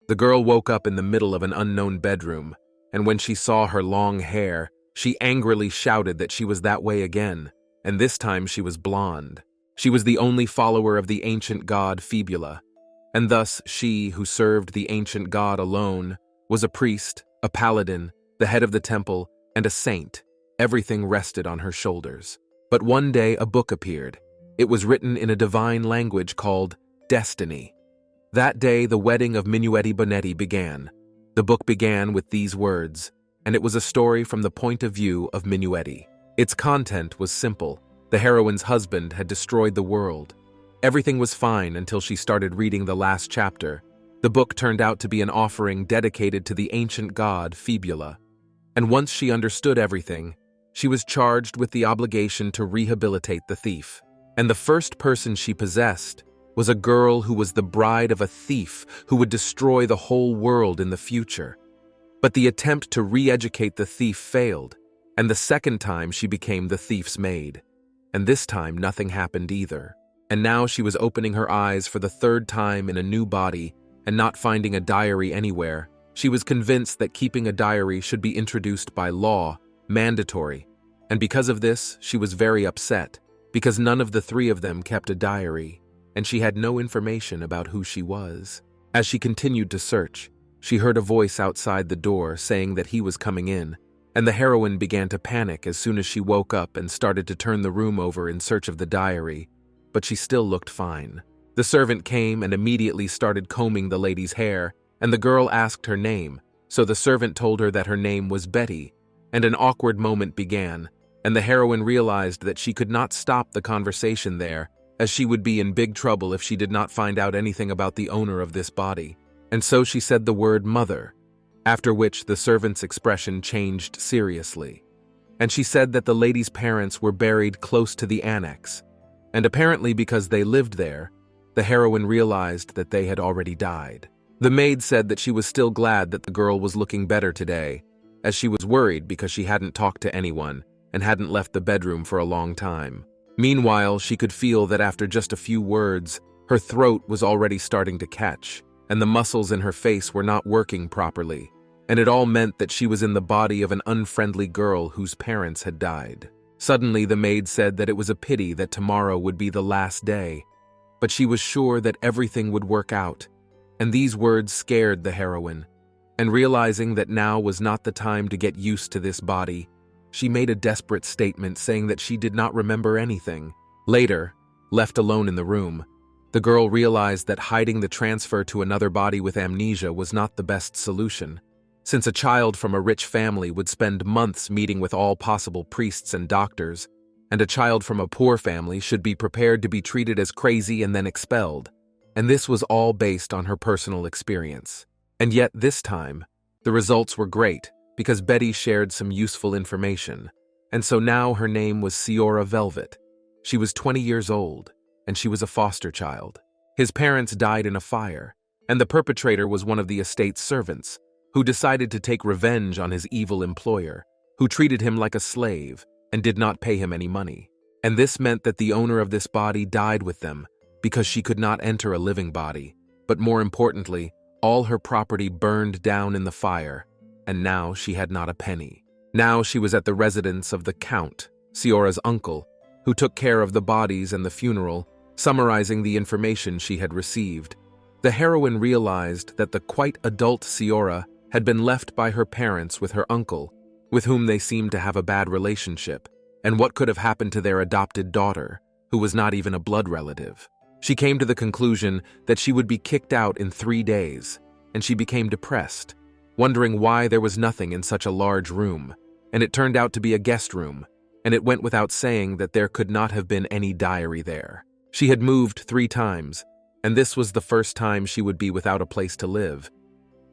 The girl woke up in the middle of an unknown bedroom, and when she saw her long hair, she angrily shouted that she was that way again, and this time she was blonde. She was the only follower of the ancient god Fibula, and thus she, who served the ancient god alone, was a priest, a paladin, the head of the temple, and a saint. Everything rested on her shoulders. But one day a book appeared. It was written in a divine language called Destiny. That day the wedding of Minuetti Bonetti began. The book began with these words, and it was a story from the point of view of Minuetti. Its content was simple. The heroine's husband had destroyed the world. Everything was fine until she started reading the last chapter. The book turned out to be an offering dedicated to the ancient god Fibula. And once she understood everything, she was charged with the obligation to rehabilitate the thief. And the first person she possessed was a girl who was the bride of a thief who would destroy the whole world in the future. But the attempt to re-educate the thief failed, and the second time she became the thief's maid. And this time nothing happened either. And now she was opening her eyes for the third time in a new body and not finding a diary anywhere. She was convinced that keeping a diary should be introduced by law, mandatory. And because of this, she was very upset, because none of the three of them kept a diary, and she had no information about who she was. As she continued to search, she heard a voice outside the door saying that he was coming in, and the heroine began to panic as soon as she woke up and started to turn the room over in search of the diary, but she still looked fine. The servant came and immediately started combing the lady's hair, and the girl asked her name, so the servant told her that her name was Betty, and an awkward moment began, and the heroine realized that she could not stop the conversation there, as she would be in big trouble if she did not find out anything about the owner of this body. And so she said the word mother, after which the servant's expression changed seriously. And she said that the lady's parents were buried close to the annex, and apparently because they lived there, the heroine realized that they had already died. The maid said that she was still glad that the girl was looking better today, as she was worried because she hadn't talked to anyone and hadn't left the bedroom for a long time. Meanwhile, she could feel that after just a few words, her throat was already starting to catch, and the muscles in her face were not working properly, and it all meant that she was in the body of an unfriendly girl whose parents had died. Suddenly, the maid said that it was a pity that tomorrow would be the last day, but she was sure that everything would work out, and these words scared the heroine, and realizing that now was not the time to get used to this body, she made a desperate statement saying that she did not remember anything. Later, left alone in the room, the girl realized that hiding the transfer to another body with amnesia was not the best solution, since a child from a rich family would spend months meeting with all possible priests and doctors, and a child from a poor family should be prepared to be treated as crazy and then expelled. And this was all based on her personal experience. And yet this time, the results were great, because Betty shared some useful information, and so now her name was Ciora Velvet. She was 20 years old, and she was a foster child. His parents died in a fire, and the perpetrator was one of the estate's servants, who decided to take revenge on his evil employer, who treated him like a slave and did not pay him any money. And this meant that the owner of this body died with them, because she could not enter a living body, but more importantly, all her property burned down in the fire, and now she had not a penny. Now she was at the residence of the Count, Ciora's uncle, who took care of the bodies and the funeral, summarizing the information she had received. The heroine realized that the quite adult Ciora had been left by her parents with her uncle, with whom they seemed to have a bad relationship, and what could have happened to their adopted daughter, who was not even a blood relative. She came to the conclusion that she would be kicked out in 3 days, and she became depressed, wondering why there was nothing in such a large room, and it turned out to be a guest room, and it went without saying that there could not have been any diary there. She had moved 3 times, and this was the first time she would be without a place to live.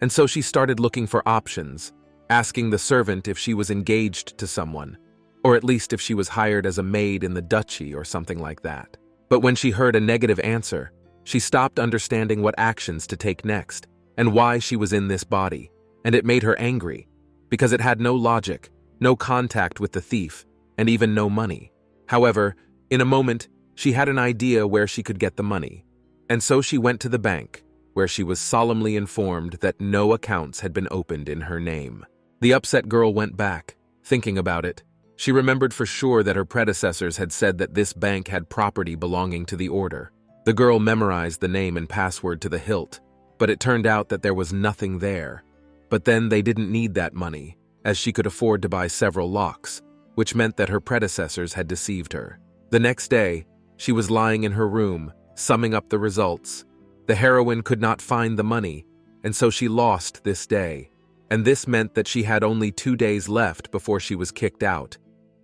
And so she started looking for options, asking the servant if she was engaged to someone, or at least if she was hired as a maid in the duchy or something like that. But when she heard a negative answer, she stopped understanding what actions to take next and why she was in this body, and it made her angry, because it had no logic, no contact with the thief, and even no money. However, in a moment, she had an idea where she could get the money, and so she went to the bank, where she was solemnly informed that no accounts had been opened in her name. The upset girl went back, thinking about it. She remembered for sure that her predecessors had said that this bank had property belonging to the order. The girl memorized the name and password to the hilt, but it turned out that there was nothing there. But then they didn't need that money, as she could afford to buy several locks, which meant that her predecessors had deceived her. The next day, she was lying in her room, summing up the results. The heroine could not find the money, and so she lost this day. And this meant that she had only 2 days left before she was kicked out,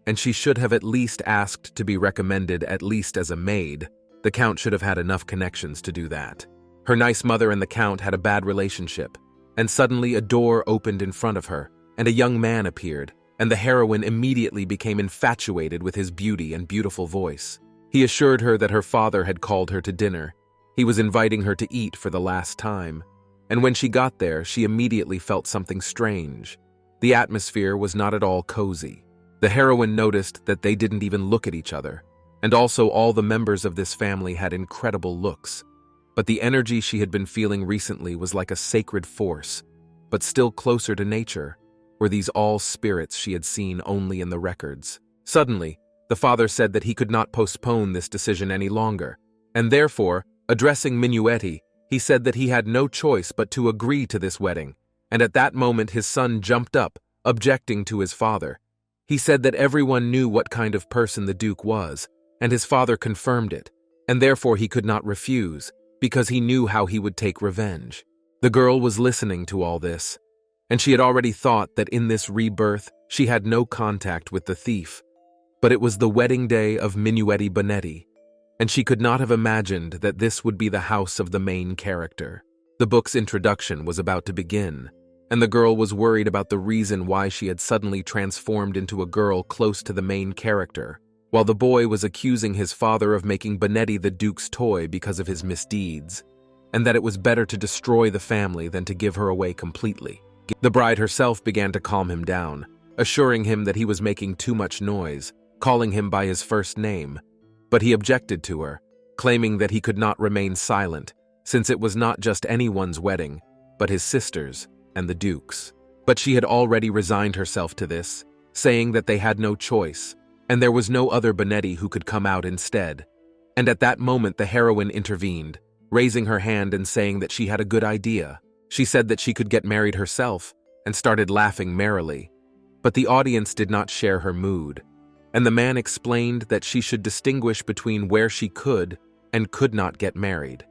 and she should have at least asked to be recommended at least as a maid. The Count should have had enough connections to do that. Her nice mother and the Count had a bad relationship, and suddenly a door opened in front of her, and a young man appeared, and the heroine immediately became infatuated with his beauty and beautiful voice. He assured her that her father had called her to dinner. He was inviting her to eat for the last time. And when she got there, she immediately felt something strange. The atmosphere was not at all cozy. The heroine noticed that they didn't even look at each other, and also all the members of this family had incredible looks. But the energy she had been feeling recently was like a sacred force, but still closer to nature, were these all spirits she had seen only in the records. Suddenly, the father said that he could not postpone this decision any longer, and therefore, addressing Minuetti, he said that he had no choice but to agree to this wedding, and at that moment his son jumped up, objecting to his father. He said that everyone knew what kind of person the Duke was, and his father confirmed it, and therefore he could not refuse, because he knew how he would take revenge. The girl was listening to all this, and she had already thought that in this rebirth she had no contact with the thief, but it was the wedding day of Minuetti Bonetti, and she could not have imagined that this would be the house of the main character. The book's introduction was about to begin, and the girl was worried about the reason why she had suddenly transformed into a girl close to the main character, while the boy was accusing his father of making Bonetti the Duke's toy because of his misdeeds, and that it was better to destroy the family than to give her away completely. The bride herself began to calm him down, assuring him that he was making too much noise, calling him by his first name. But he objected to her, claiming that he could not remain silent, since it was not just anyone's wedding, but his sister's and the Duke's. But she had already resigned herself to this, saying that they had no choice, and there was no other Bonetti who could come out instead. And at that moment the heroine intervened, raising her hand and saying that she had a good idea. She said that she could get married herself, and started laughing merrily. But the audience did not share her mood, and the man explained that she should distinguish between where she could and could not get married,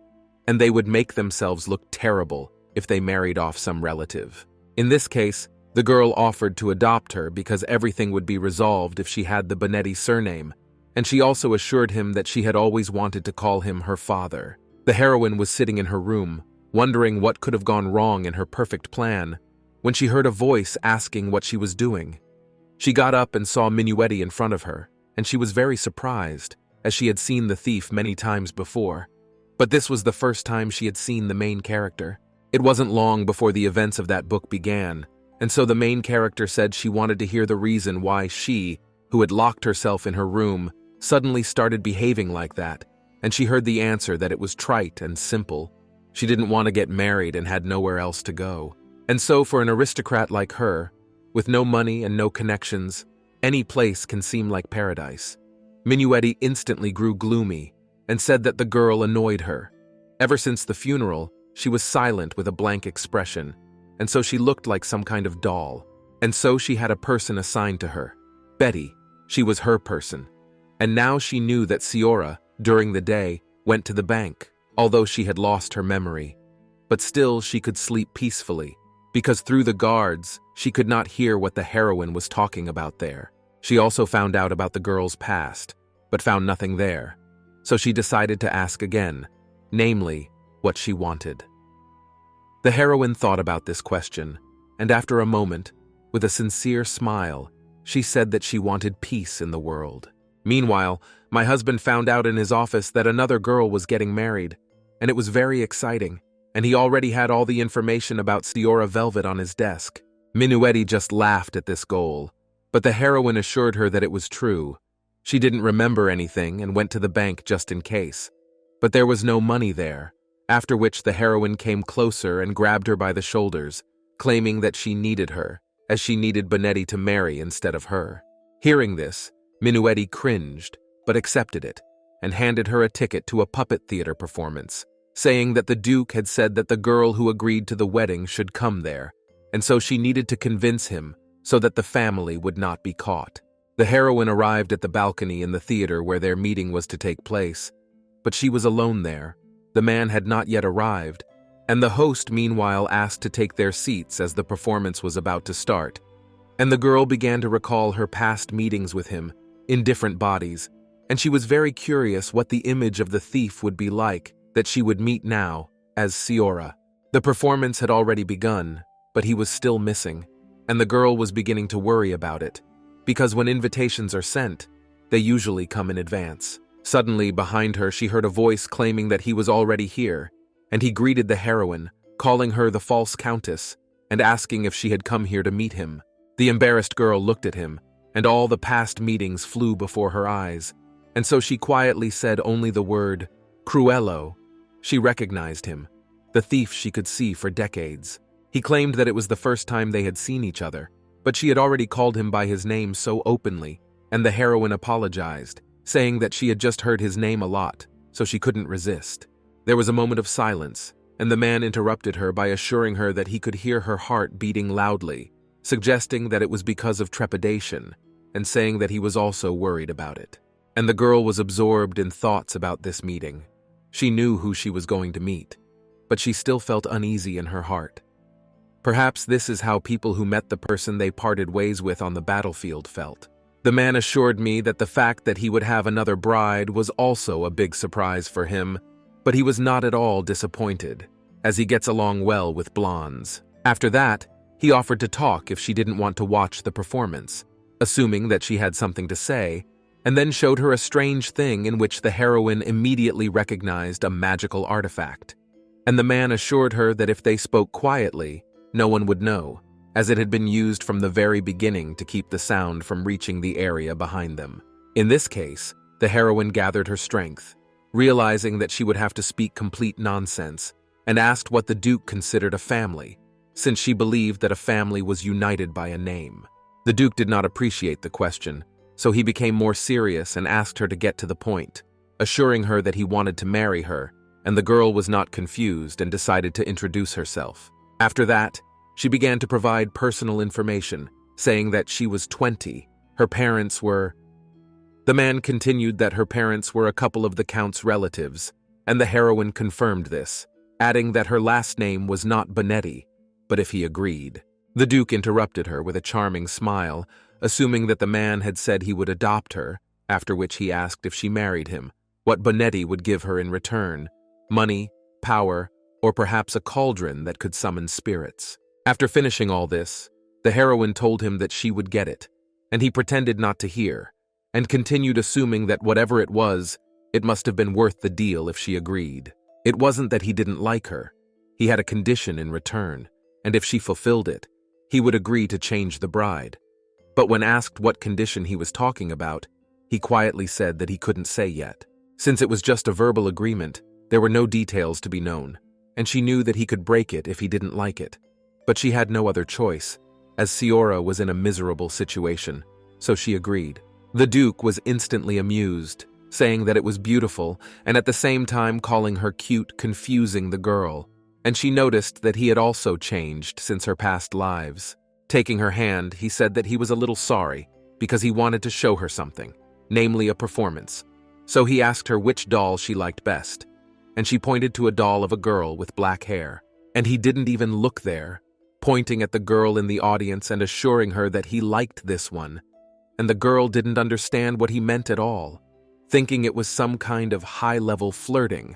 and they would make themselves look terrible if they married off some relative. In this case, the girl offered to adopt her because everything would be resolved if she had the Bonetti surname, and she also assured him that she had always wanted to call him her father. The heroine was sitting in her room, wondering what could have gone wrong in her perfect plan, when she heard a voice asking what she was doing. She got up and saw Minuetti in front of her, and she was very surprised, as she had seen the thief many times before. But this was the first time she had seen the main character. It wasn't long before the events of that book began, and so the main character said she wanted to hear the reason why she, who had locked herself in her room, suddenly started behaving like that, and she heard the answer that it was trite and simple. She didn't want to get married and had nowhere else to go. And so for an aristocrat like her, with no money and no connections, any place can seem like paradise. Minuetti instantly grew gloomy and said that the girl annoyed her. Ever since the funeral, she was silent with a blank expression, and so she looked like some kind of doll. And so she had a person assigned to her. Betty, she was her person. And now she knew that Ciora, during the day, went to the bank, although she had lost her memory. But still she could sleep peacefully, because through the guards, she could not hear what the heroine was talking about there. She also found out about the girl's past, but found nothing there. So she decided to ask again, namely, what she wanted. The heroine thought about this question, and after a moment, with a sincere smile, she said that she wanted peace in the world. Meanwhile, my husband found out in his office that another girl was getting married, and it was very exciting, and he already had all the information about Ciora Velvet on his desk. Minuetti just laughed at this goal, but the heroine assured her that it was true. She didn't remember anything and went to the bank just in case. But there was no money there, after which the heroine came closer and grabbed her by the shoulders, claiming that she needed her, as she needed Bonetti to marry instead of her. Hearing this, Minuetti cringed, but accepted it, and handed her a ticket to a puppet theater performance, saying that the Duke had said that the girl who agreed to the wedding should come there, and so she needed to convince him so that the family would not be caught. The heroine arrived at the balcony in the theater where their meeting was to take place, but she was alone there. The man had not yet arrived, and the host meanwhile asked to take their seats as the performance was about to start, and the girl began to recall her past meetings with him in different bodies, and she was very curious what the image of the thief would be like that she would meet now as Siora. The performance had already begun, but he was still missing, and the girl was beginning to worry about it, because when invitations are sent, they usually come in advance. Suddenly, behind her, she heard a voice claiming that he was already here, and he greeted the heroine, calling her the false countess, and asking if she had come here to meet him. The embarrassed girl looked at him, and all the past meetings flew before her eyes, and so she quietly said only the word, Cruello. She recognized him, the thief she could see for decades. He claimed that it was the first time they had seen each other, but she had already called him by his name so openly, and the heroine apologized, saying that she had just heard his name a lot, so she couldn't resist. There was a moment of silence, and the man interrupted her by assuring her that he could hear her heart beating loudly, suggesting that it was because of trepidation, and saying that he was also worried about it. And the girl was absorbed in thoughts about this meeting. She knew who she was going to meet, but she still felt uneasy in her heart. Perhaps this is how people who met the person they parted ways with on the battlefield felt. The man assured me that the fact that he would have another bride was also a big surprise for him, but he was not at all disappointed, as he gets along well with blondes. After that, he offered to talk if she didn't want to watch the performance, assuming that she had something to say, and then showed her a strange thing in which the heroine immediately recognized a magical artifact. And the man assured her that if they spoke quietly, no one would know, as it had been used from the very beginning to keep the sound from reaching the area behind them. In this case, the heroine gathered her strength, realizing that she would have to speak complete nonsense, and asked what the Duke considered a family, since she believed that a family was united by a name. The Duke did not appreciate the question, so he became more serious and asked her to get to the point, assuring her that he wanted to marry her, and the girl was not confused and decided to introduce herself. After that, she began to provide personal information, saying that she was 20, her parents were... The man continued that her parents were a couple of the Count's relatives, and the heroine confirmed this, adding that her last name was not Bonetti, but if he agreed. The Duke interrupted her with a charming smile, assuming that the man had said he would adopt her, after which he asked if she married him, what Bonetti would give her in return: money, power, or perhaps a cauldron that could summon spirits. After finishing all this, the heroine told him that she would get it, and he pretended not to hear, and continued assuming that whatever it was, it must have been worth the deal if she agreed. It wasn't that he didn't like her. He had a condition in return, and if she fulfilled it, he would agree to change the bride. But when asked what condition he was talking about, he quietly said that he couldn't say yet. Since it was just a verbal agreement, there were no details to be known, and she knew that he could break it if he didn't like it. But she had no other choice, as Siora was in a miserable situation, so she agreed. The Duke was instantly amused, saying that it was beautiful, and at the same time calling her cute, confusing the girl, and she noticed that he had also changed since her past lives. Taking her hand, he said that he was a little sorry, because he wanted to show her something, namely a performance. So he asked her which doll she liked best, and she pointed to a doll of a girl with black hair, and he didn't even look there, pointing at the girl in the audience and assuring her that he liked this one, and the girl didn't understand what he meant at all, thinking it was some kind of high-level flirting,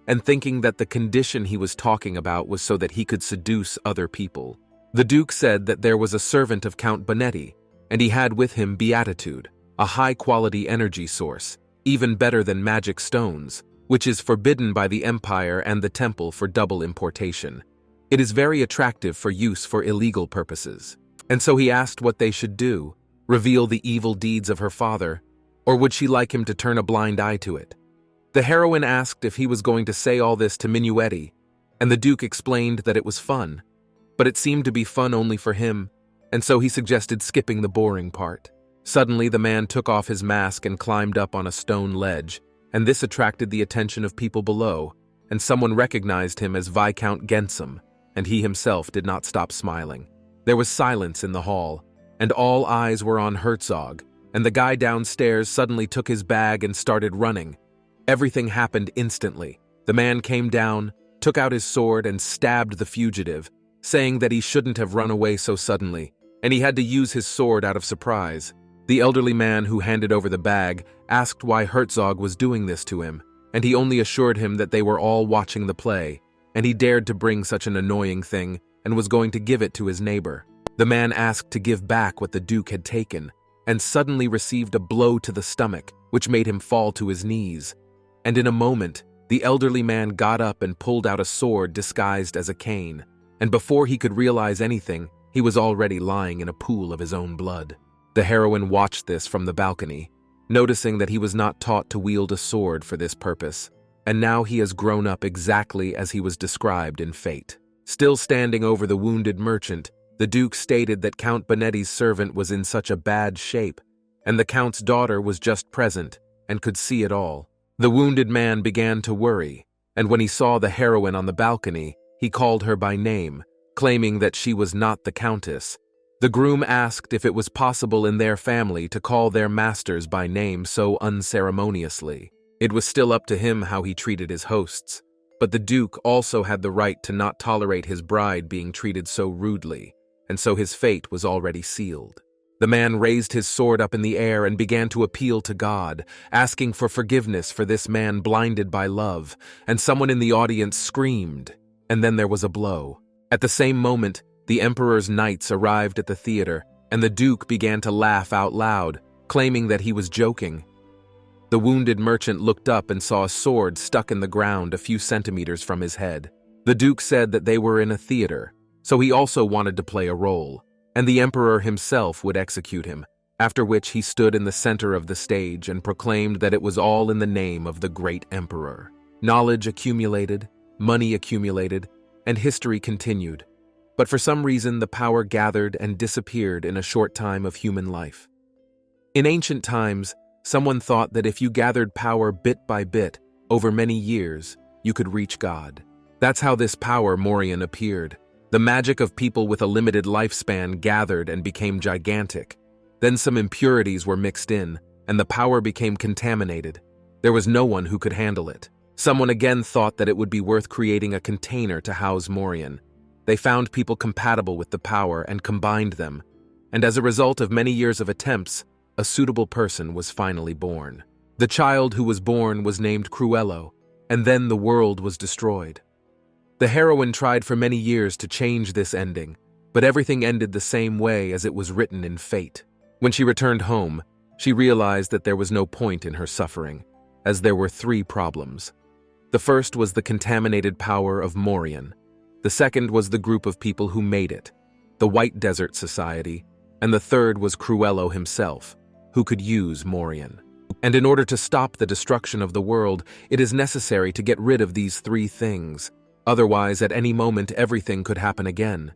and thinking that the condition he was talking about was so that he could seduce other people. The Duke said that there was a servant of Count Bonetti, and he had with him Beatitude, a high-quality energy source, even better than magic stones, which is forbidden by the Empire and the Temple for double importation. It is very attractive for use for illegal purposes. And so he asked what they should do, reveal the evil deeds of her father, or would she like him to turn a blind eye to it? The heroine asked if he was going to say all this to Minuetti, and the Duke explained that it was fun, but it seemed to be fun only for him, and so he suggested skipping the boring part. Suddenly, the man took off his mask and climbed up on a stone ledge, and this attracted the attention of people below, and someone recognized him as Viscount Gensum, and he himself did not stop smiling. There was silence in the hall, and all eyes were on Herzog, and the guy downstairs suddenly took his bag and started running. Everything happened instantly. The man came down, took out his sword, and stabbed the fugitive, saying that he shouldn't have run away so suddenly, and he had to use his sword out of surprise. The elderly man who handed over the bag asked why Herzog was doing this to him, and he only assured him that they were all watching the play, and he dared to bring such an annoying thing and was going to give it to his neighbor. The man asked to give back what the Duke had taken, and suddenly received a blow to the stomach, which made him fall to his knees. And in a moment, the elderly man got up and pulled out a sword disguised as a cane, and before he could realize anything, he was already lying in a pool of his own blood. The heroine watched this from the balcony, noticing that he was not taught to wield a sword for this purpose, and now he has grown up exactly as he was described in Fate. Still standing over the wounded merchant, the Duke stated that Count Bonetti's servant was in such a bad shape, and the Count's daughter was just present and could see it all. The wounded man began to worry, and when he saw the heroine on the balcony, he called her by name, claiming that she was not the Countess. The groom asked if it was possible in their family to call their masters by name so unceremoniously. It was still up to him how he treated his hosts, but the Duke also had the right to not tolerate his bride being treated so rudely, and so his fate was already sealed. The man raised his sword up in the air and began to appeal to God, asking for forgiveness for this man blinded by love, and someone in the audience screamed, and then there was a blow. At the same moment, the Emperor's knights arrived at the theater, and the Duke began to laugh out loud, claiming that he was joking. The wounded merchant looked up and saw a sword stuck in the ground a few centimeters from his head. The Duke said that they were in a theater, so he also wanted to play a role, and the Emperor himself would execute him, after which he stood in the center of the stage and proclaimed that it was all in the name of the great Emperor. Knowledge accumulated, money accumulated, and history continued. But for some reason, the power gathered and disappeared in a short time of human life. In ancient times, someone thought that if you gathered power bit by bit, over many years, you could reach God. That's how this power Morian appeared. The magic of people with a limited lifespan gathered and became gigantic. Then some impurities were mixed in, and the power became contaminated. There was no one who could handle it. Someone again thought that it would be worth creating a container to house Morian. They found people compatible with the power and combined them, and as a result of many years of attempts, a suitable person was finally born. The child who was born was named Cruello, and then the world was destroyed. The heroine tried for many years to change this ending, but everything ended the same way as it was written in fate. When she returned home, she realized that there was no point in her suffering, as there were 3 problems. The first was the contaminated power of Morian. The second was the group of people who made it, the White Desert Society, and the third was Cruello himself, who could use Morian. And in order to stop the destruction of the world, it is necessary to get rid of these 3 things. Otherwise, at any moment, everything could happen again.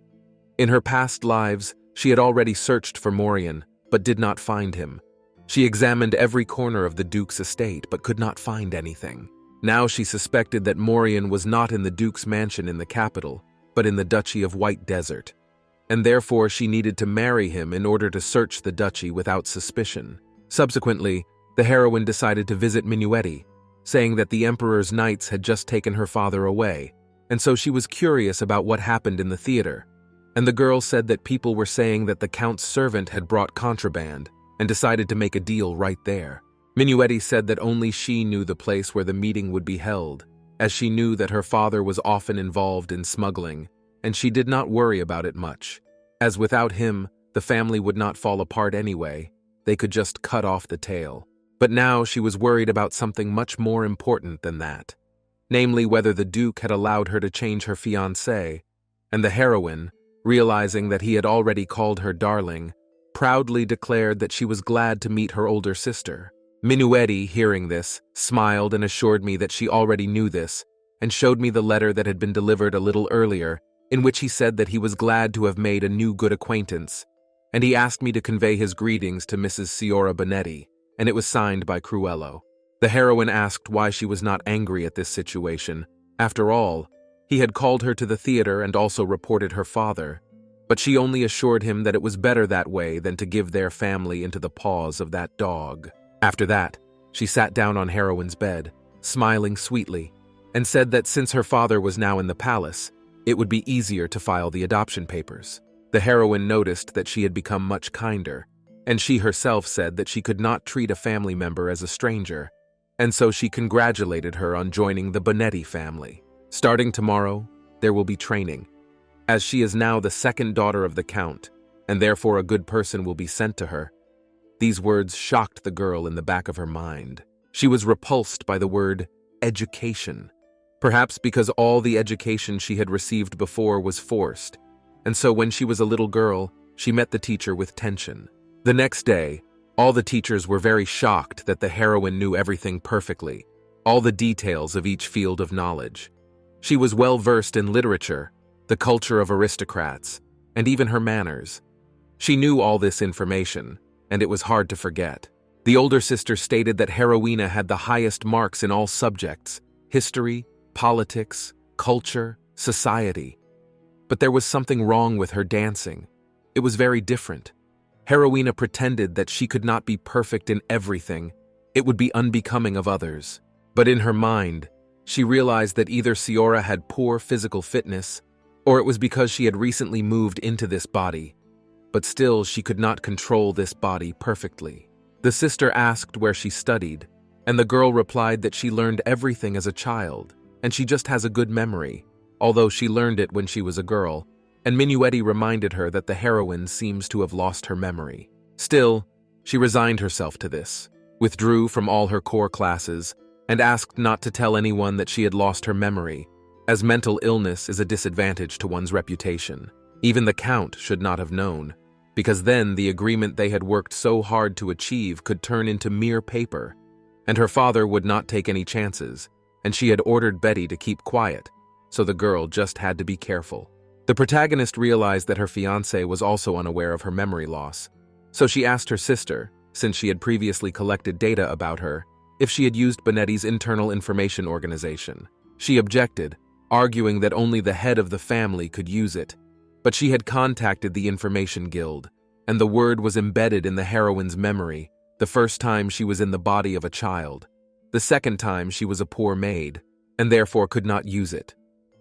In her past lives, she had already searched for Morian, but did not find him. She examined every corner of the Duke's estate, but could not find anything. Now she suspected that Morian was not in the Duke's mansion in the capital, but in the Duchy of White Desert, and therefore she needed to marry him in order to search the duchy without suspicion. Subsequently, the heroine decided to visit Minuetti, saying that the Emperor's knights had just taken her father away, and so she was curious about what happened in the theater. And the girl said that people were saying that the Count's servant had brought contraband, and decided to make a deal right there. Minuetti said that only she knew the place where the meeting would be held, as she knew that her father was often involved in smuggling, and she did not worry about it much, as without him, the family would not fall apart anyway. They could just cut off the tail. But now she was worried about something much more important than that, namely whether the Duke had allowed her to change her fiancé, and the heroine, realizing that he had already called her darling, proudly declared that she was glad to meet her older sister. Minueti, hearing this, smiled and assured me that she already knew this, and showed me the letter that had been delivered a little earlier, in which he said that he was glad to have made a new good acquaintance, and he asked me to convey his greetings to Mrs. Siora Bonetti, and it was signed by Cruello. The heroine asked why she was not angry at this situation. After all, he had called her to the theater and also reported her father, but she only assured him that it was better that way than to give their family into the paws of that dog. After that, she sat down on Heroine's bed, smiling sweetly, and said that since her father was now in the palace, it would be easier to file the adoption papers. The heroine noticed that she had become much kinder, and she herself said that she could not treat a family member as a stranger, and so she congratulated her on joining the Bonetti family. Starting tomorrow, there will be training, as she is now the second daughter of the Count, and therefore a good person will be sent to her. These words shocked the girl in the back of her mind. She was repulsed by the word education, perhaps because all the education she had received before was forced, and so when she was a little girl, she met the teacher with tension. The next day, all the teachers were very shocked that the heroine knew everything perfectly, all the details of each field of knowledge. She was well versed in literature, the culture of aristocrats, and even her manners. She knew all this information, and it was hard to forget. The older sister stated that Heroina had the highest marks in all subjects: history, politics, culture, society. But there was something wrong with her dancing. It was very different. Heroina pretended that she could not be perfect in everything. It would be unbecoming of others. But in her mind, she realized that either Siora had poor physical fitness, or it was because she had recently moved into this body. But still, she could not control this body perfectly. The sister asked where she studied, and the girl replied that she learned everything as a child, and she just has a good memory, although she learned it when she was a girl, and Minueti reminded her that the heroine seems to have lost her memory. Still, she resigned herself to this, withdrew from all her core classes, and asked not to tell anyone that she had lost her memory, as mental illness is a disadvantage to one's reputation. Even the Count should not have known, because then the agreement they had worked so hard to achieve could turn into mere paper, and her father would not take any chances, and she had ordered Betty to keep quiet, so the girl just had to be careful. The protagonist realized that her fiancé was also unaware of her memory loss, so she asked her sister, since she had previously collected data about her, if she had used Bonetti's internal information organization. She objected, arguing that only the head of the family could use it, but she had contacted the Information Guild, and the word was embedded in the heroine's memory the first time she was in the body of a child. The second time she was a poor maid, and therefore could not use it.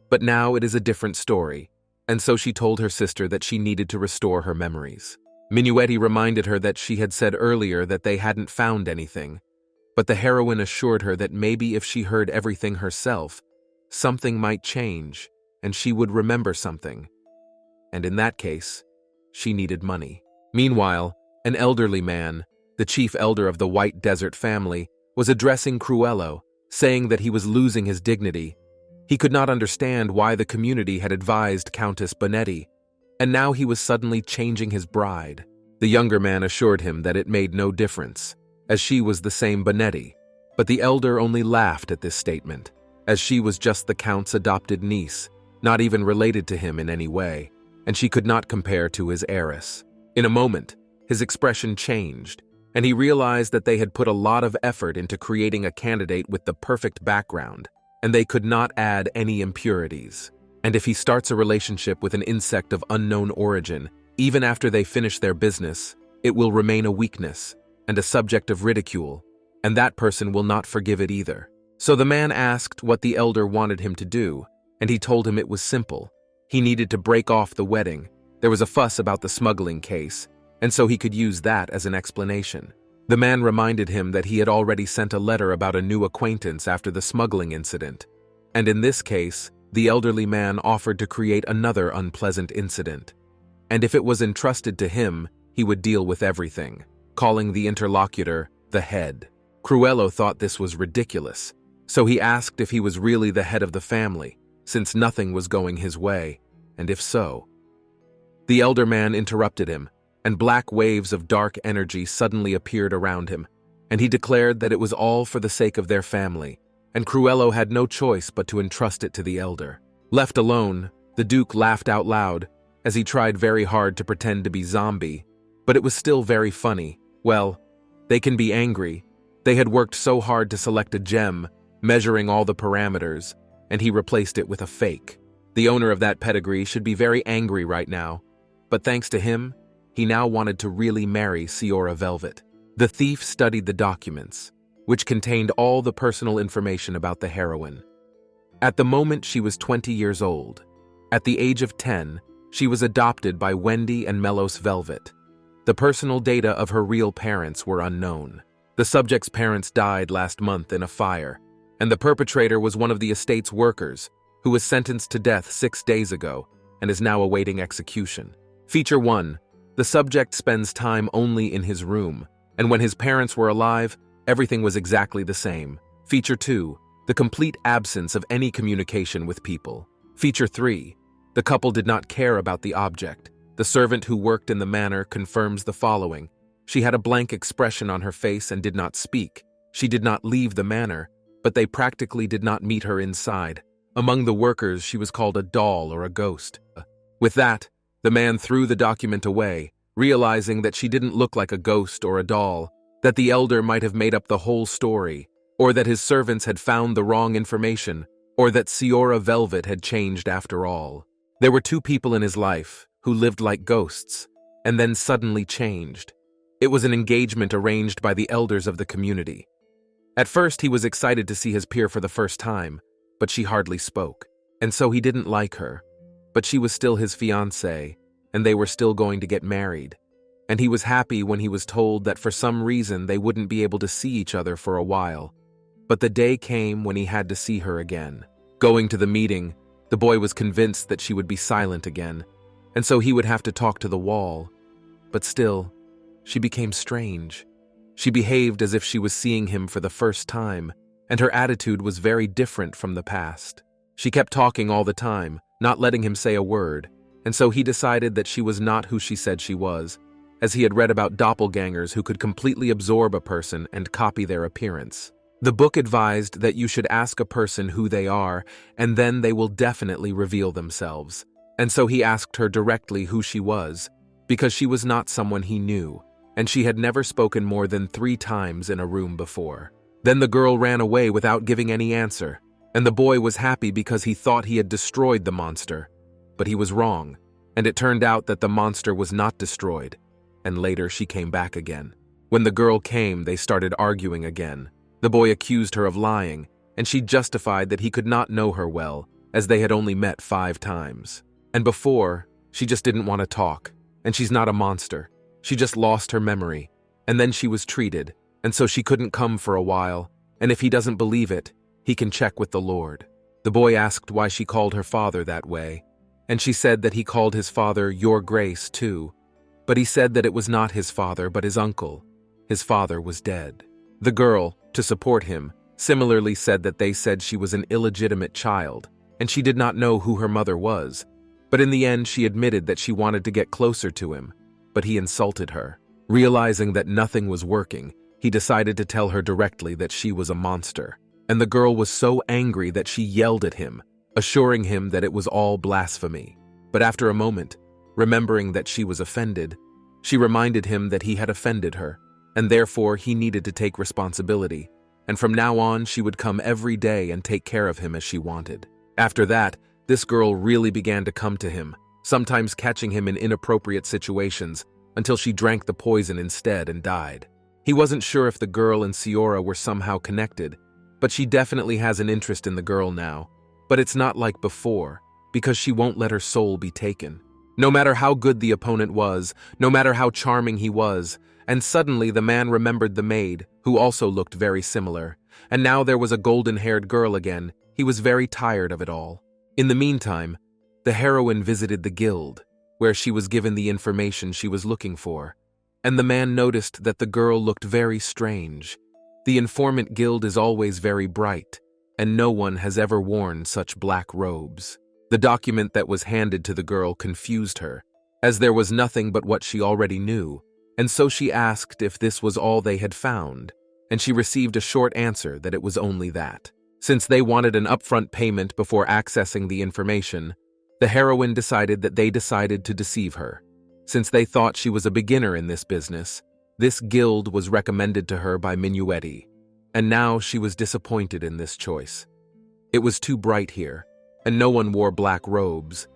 But now it is a different story, and so she told her sister that she needed to restore her memories. Minueti reminded her that she had said earlier that they hadn't found anything, but the heroine assured her that maybe if she heard everything herself, something might change, and she would remember something. And in that case, she needed money. Meanwhile, an elderly man, the chief elder of the White Desert family, was addressing Cruello, saying that he was losing his dignity. He could not understand why the community had advised Countess Bonetti, and now he was suddenly changing his bride. The younger man assured him that it made no difference, as she was the same Bonetti, but the elder only laughed at this statement, as she was just the Count's adopted niece, not even related to him in any way, and she could not compare to his heiress. In a moment, his expression changed, and he realized that they had put a lot of effort into creating a candidate with the perfect background, and they could not add any impurities. And if he starts a relationship with an insect of unknown origin, even after they finish their business, it will remain a weakness and a subject of ridicule, and that person will not forgive it either. So the man asked what the elder wanted him to do, and he told him it was simple. He needed to break off the wedding. There was a fuss about the smuggling case, and so he could use that as an explanation. The man reminded him that he had already sent a letter about a new acquaintance after the smuggling incident, and in this case, the elderly man offered to create another unpleasant incident, and if it was entrusted to him, he would deal with everything, calling the interlocutor the head. Cruello thought this was ridiculous, so he asked if he was really the head of the family, since nothing was going his way, and if so. The elder man interrupted him, and black waves of dark energy suddenly appeared around him. and he declared that it was all for the sake of their family, and Cruello had no choice but to entrust it to the elder. Left alone, the Duke laughed out loud as he tried very hard to pretend to be zombie, but it was still very funny. Well, they can be angry. They had worked so hard to select a gem, measuring all the parameters, and he replaced it with a fake. The owner of that pedigree should be very angry right now, but thanks to him, he now wanted to really marry Siora Velvet. The thief studied the documents, which contained all the personal information about the heroine. At the moment, she was 20 years old. At the age of 10, she was adopted by Wendy and Melos Velvet. The personal data of her real parents were unknown. The subject's parents died last month in a fire, and the perpetrator was one of the estate's workers, who was sentenced to death 6 days ago and is now awaiting execution. Feature 1. The subject spends time only in his room, and when his parents were alive, everything was exactly the same. Feature 2. The complete absence of any communication with people. Feature 3. The couple did not care about the object. The servant who worked in the manor confirms the following. She had a blank expression on her face and did not speak. She did not leave the manor, but they practically did not meet her inside. Among the workers, she was called a doll or a ghost. With that, the man threw the document away, realizing that she didn't look like a ghost or a doll, that the elder might have made up the whole story, or that his servants had found the wrong information, or that Siora Velvet had changed after all. There were 2 people in his life who lived like ghosts, and then suddenly changed. It was an engagement arranged by the elders of the community. At first, he was excited to see his peer for the first time, but she hardly spoke, and so he didn't like her. But she was still his fiancée, and they were still going to get married. And he was happy when he was told that for some reason they wouldn't be able to see each other for a while. But the day came when he had to see her again. Going to the meeting, the boy was convinced that she would be silent again, and so he would have to talk to the wall. But still, she became strange. She behaved as if she was seeing him for the first time, and her attitude was very different from the past. She kept talking all the time, not letting him say a word, and so he decided that she was not who she said she was, as he had read about doppelgangers who could completely absorb a person and copy their appearance. The book advised that you should ask a person who they are, and then they will definitely reveal themselves. And so he asked her directly who she was, because she was not someone he knew, and she had never spoken more than 3 times in a room before. Then the girl ran away without giving any answer, and the boy was happy because he thought he had destroyed the monster. But he was wrong, and it turned out that the monster was not destroyed, and later she came back again. When the girl came, they started arguing again. The boy accused her of lying, and she justified that he could not know her well, as they had only met 5 times. And before, she just didn't want to talk, and she's not a monster. She just lost her memory, and then she was treated, and so she couldn't come for a while, and if he doesn't believe it, he can check with the Lord. The boy asked why she called her father that way, and she said that he called his father Your Grace too, but he said that it was not his father but his uncle. His father was dead. The girl, to support him, similarly said that they said she was an illegitimate child, and she did not know who her mother was, but in the end she admitted that she wanted to get closer to him, but he insulted her. Realizing that nothing was working, he decided to tell her directly that she was a monster, and the girl was so angry that she yelled at him, assuring him that it was all blasphemy. But after a moment, remembering that she was offended, she reminded him that he had offended her, and therefore he needed to take responsibility, and from now on she would come every day and take care of him as she wanted. After that, this girl really began to come to him, sometimes catching him in inappropriate situations, until she drank the poison instead and died. He wasn't sure if the girl and Siora were somehow connected, but she definitely has an interest in the girl now. But it's not like before, because she won't let her soul be taken. No matter how good the opponent was, no matter how charming he was, and suddenly the man remembered the maid, who also looked very similar, and now there was a golden-haired girl again. He was very tired of it all. In the meantime, the heroine visited the guild, where she was given the information she was looking for, and the man noticed that the girl looked very strange. The informant guild is always very bright, and no one has ever worn such black robes. The document that was handed to the girl confused her, as there was nothing but what she already knew, and so she asked if this was all they had found. and she received a short answer that it was only that. Since they wanted an upfront payment before accessing the information, the heroine decided that they decided to deceive her. Since they thought she was a beginner in this business, this guild was recommended to her by Minuetti, and now she was disappointed in this choice. It was too bright here, and no one wore black robes,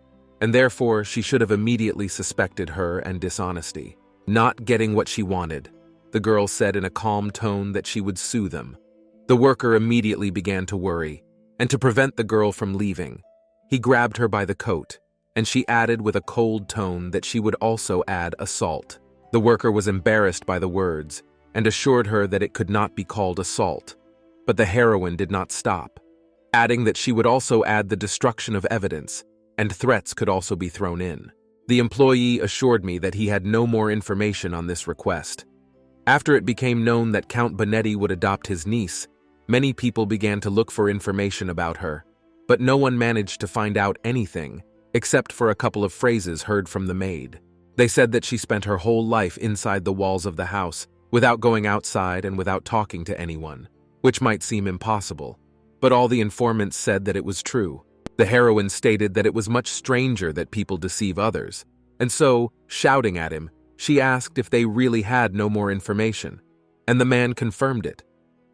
and therefore she should have immediately suspected her and dishonesty. Not getting what she wanted, the girl said in a calm tone that she would sue them. The worker immediately began to worry, and to prevent the girl from leaving, he grabbed her by the coat, and she added with a cold tone that she would also add assault. The worker was embarrassed by the words, and assured her that it could not be called assault. But the heroine did not stop, adding that she would also add the destruction of evidence, and threats could also be thrown in. The employee assured me that he had no more information on this request. After it became known that Count Bonetti would adopt his niece, many people began to look for information about her, but no one managed to find out anything, except for a couple of phrases heard from the maid. They said that she spent her whole life inside the walls of the house, without going outside and without talking to anyone, which might seem impossible. But all the informants said that it was true. The heroine stated that it was much stranger that people deceive others, and so, shouting at him, she asked if they really had no more information, and the man confirmed it,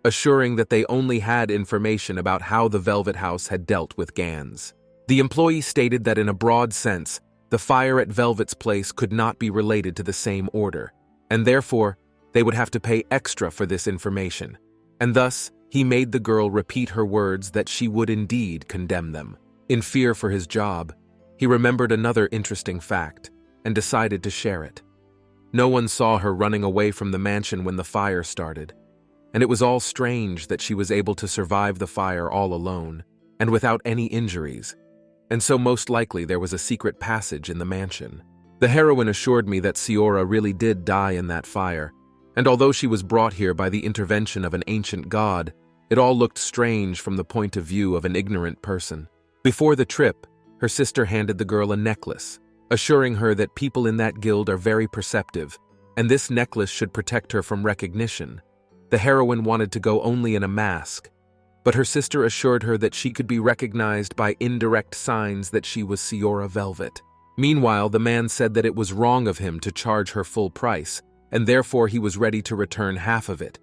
assuring that they only had information about how the Velvet House had dealt with Gans. The employee stated that in a broad sense, the fire at Velvet's place could not be related to the same order, and therefore, they would have to pay extra for this information, and thus, he made the girl repeat her words that she would indeed condemn them. In fear for his job, he remembered another interesting fact and decided to share it. No one saw her running away from the mansion when the fire started, and it was all strange that she was able to survive the fire all alone and without any injuries, and so most likely there was a secret passage in the mansion. The heroine assured me that Siora really did die in that fire, and although she was brought here by the intervention of an ancient god, it all looked strange from the point of view of an ignorant person. Before the trip, her sister handed the girl a necklace, assuring her that people in that guild are very perceptive, and this necklace should protect her from recognition. The heroine wanted to go only in a mask, but her sister assured her that she could be recognized by indirect signs that she was Siora Velvet. Meanwhile, the man said that it was wrong of him to charge her full price, and therefore he was ready to return half of it.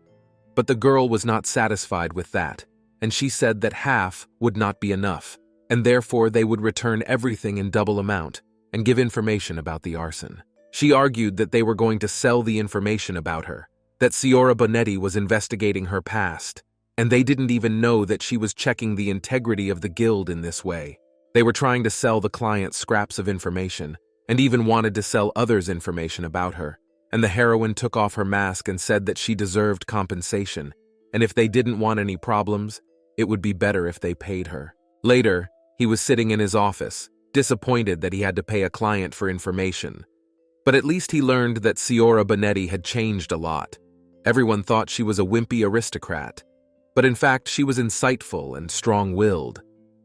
But the girl was not satisfied with that, and she said that half would not be enough, and therefore they would return everything in double amount and give information about the arson. She argued that they were going to sell the information about her, that Siora Bonetti was investigating her past, and they didn't even know that she was checking the integrity of the guild in this way. They were trying to sell the client scraps of information, and even wanted to sell others information about her, and the heroine took off her mask and said that she deserved compensation, and if they didn't want any problems, it would be better if they paid her. Later, he was sitting in his office, disappointed that he had to pay a client for information. But at least he learned that Siora Bonetti had changed a lot. Everyone thought she was a wimpy aristocrat, but in fact she was insightful and strong-willed,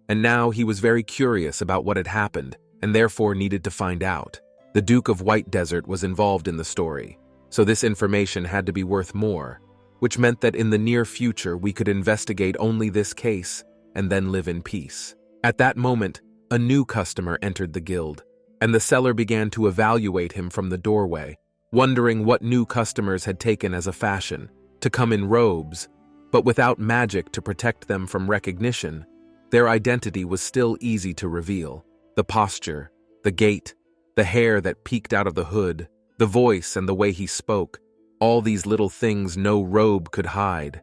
and now he was very curious about what had happened and therefore needed to find out. The Duke of White Desert was involved in the story, so this information had to be worth more, which meant that in the near future we could investigate only this case and then live in peace. At that moment, a new customer entered the guild, and the seller began to evaluate him from the doorway, wondering what new customers had taken as a fashion, to come in robes, but without magic to protect them from recognition. Their identity was still easy to reveal. The posture, the gait, the hair that peeked out of the hood, the voice and the way he spoke, all these little things no robe could hide.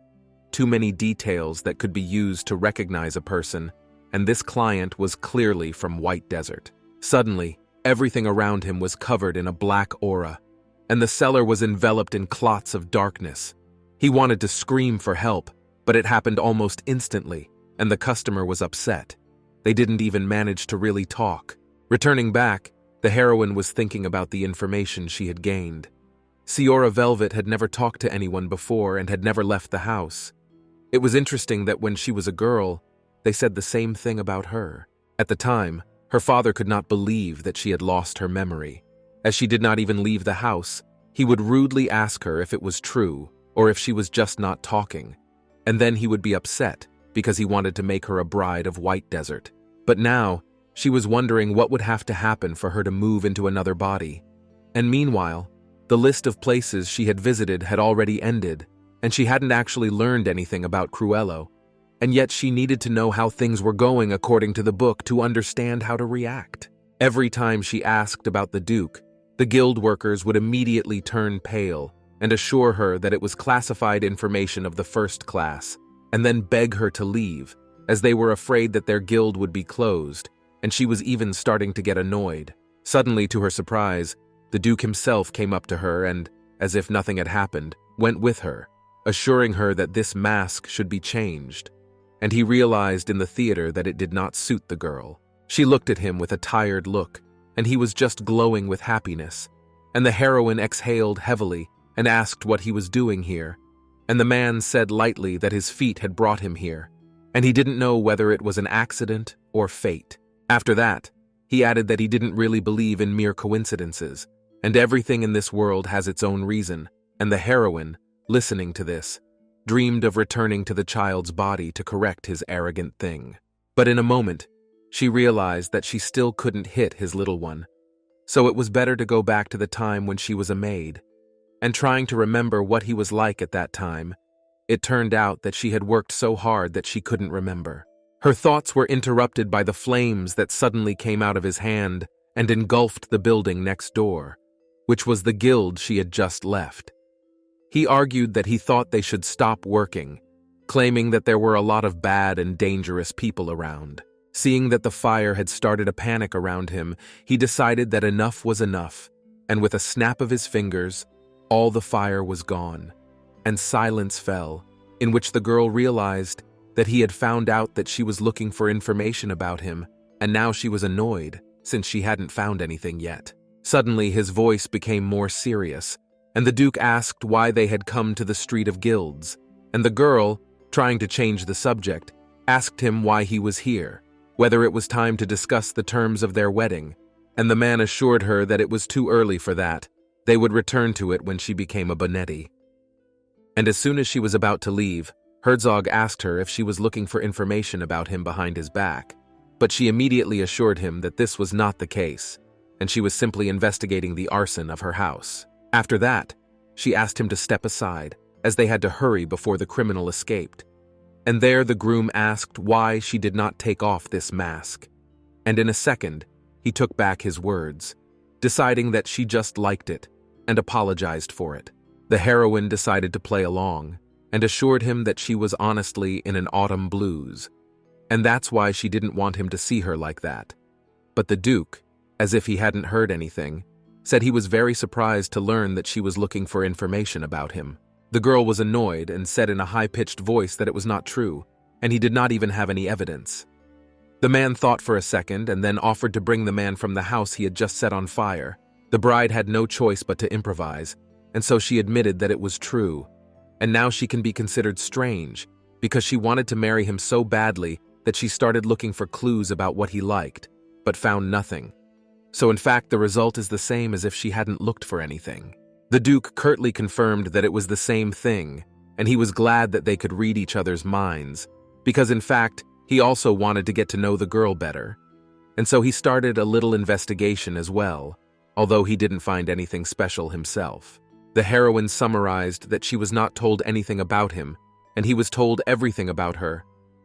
Too many details that could be used to recognize a person, and this client was clearly from White Desert. Suddenly, everything around him was covered in a black aura, and the seller was enveloped in clots of darkness. He wanted to scream for help, but it happened almost instantly, and the customer was upset. They didn't even manage to really talk. Returning back, the heroine was thinking about the information she had gained. Siora Velvet had never talked to anyone before and had never left the house. It was interesting that when she was a girl, they said the same thing about her. At the time, her father could not believe that she had lost her memory. As she did not even leave the house, he would rudely ask her if it was true, or if she was just not talking. And then he would be upset because he wanted to make her a bride of White Desert. But now, she was wondering what would have to happen for her to move into another body. And meanwhile, the list of places she had visited had already ended, and she hadn't actually learned anything about Cruello. And yet she needed to know how things were going according to the book to understand how to react. Every time she asked about the Duke, the guild workers would immediately turn pale and assure her that it was classified information of the first class, and then beg her to leave, as they were afraid that their guild would be closed, and she was even starting to get annoyed. Suddenly, to her surprise, the Duke himself came up to her and, as if nothing had happened, went with her, assuring her that this mask should be changed. And he realized in the theater that it did not suit the girl. She looked at him with a tired look, and he was just glowing with happiness. And the heroine exhaled heavily and asked what he was doing here. And the man said lightly that his feet had brought him here, and he didn't know whether it was an accident or fate. After that, he added that he didn't really believe in mere coincidences, and everything in this world has its own reason, and the heroine, listening to this, dreamed of returning to the child's body to correct his arrogant thing. But in a moment, she realized that she still couldn't hit his little one, so it was better to go back to the time when she was a maid. And trying to remember what he was like at that time, it turned out that she had worked so hard that she couldn't remember. Her thoughts were interrupted by the flames that suddenly came out of his hand and engulfed the building next door, which was the guild she had just left. He argued that he thought they should stop working, claiming that there were a lot of bad and dangerous people around. Seeing that the fire had started a panic around him, he decided that enough was enough, and with a snap of his fingers, all the fire was gone, and silence fell, in which the girl realized that he had found out that she was looking for information about him, and now she was annoyed, since she hadn't found anything yet. Suddenly, his voice became more serious, and the Duke asked why they had come to the Street of Guilds, and the girl, trying to change the subject, asked him why he was here, whether it was time to discuss the terms of their wedding, and the man assured her that it was too early for that. They would return to it when she became a Bonetti. And as soon as she was about to leave, Herzog asked her if she was looking for information about him behind his back, but she immediately assured him that this was not the case, and she was simply investigating the arson of her house. After that, she asked him to step aside, as they had to hurry before the criminal escaped. And there the groom asked why she did not take off this mask. And in a second, he took back his words, deciding that she just liked it, and apologized for it. The heroine decided to play along, and assured him that she was honestly in an autumn blues, and that's why she didn't want him to see her like that. But the Duke, as if he hadn't heard anything, said he was very surprised to learn that she was looking for information about him. The girl was annoyed and said in a high-pitched voice that it was not true, and he did not even have any evidence. The man thought for a second and then offered to bring the man from the house he had just set on fire. The bride had no choice but to improvise, and so she admitted that it was true. And now she can be considered strange, because she wanted to marry him so badly that she started looking for clues about what he liked, but found nothing. So in fact, the result is the same as if she hadn't looked for anything. The Duke curtly confirmed that it was the same thing, and he was glad that they could read each other's minds, because in fact, he also wanted to get to know the girl better. And so he started a little investigation as well, although he didn't find anything special himself. The heroine summarized that she was not told anything about him, and he was told everything about her,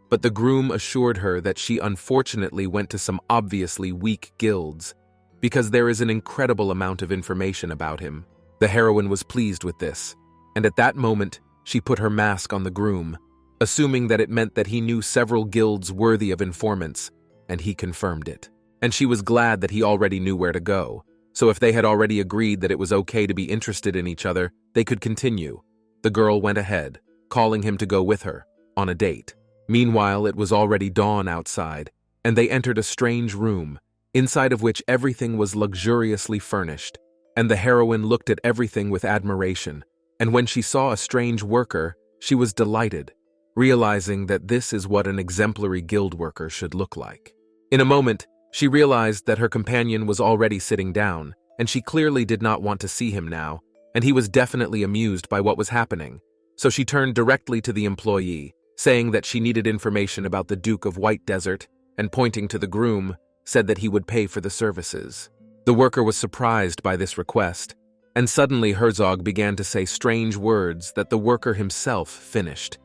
but the groom assured her that she unfortunately went to some obviously weak guilds, because there is an incredible amount of information about him. The heroine was pleased with this, and at that moment, she put her mask on the groom, assuming that it meant that he knew several guilds worthy of informants, and he confirmed it. And she was glad that he already knew where to go, so if they had already agreed that it was okay to be interested in each other, they could continue. The girl went ahead, calling him to go with her, on a date. Meanwhile, it was already dawn outside, and they entered a strange room, inside of which everything was luxuriously furnished, and the heroine looked at everything with admiration, and when she saw a strange worker, she was delighted, realizing that this is what an exemplary guild worker should look like. In a moment, she realized that her companion was already sitting down, and she clearly did not want to see him now, and he was definitely amused by what was happening, so she turned directly to the employee, saying that she needed information about the Duke of White Desert, and pointing to the groom, said that he would pay for the services. The worker was surprised by this request, and suddenly Herzog began to say strange words that the worker himself finished.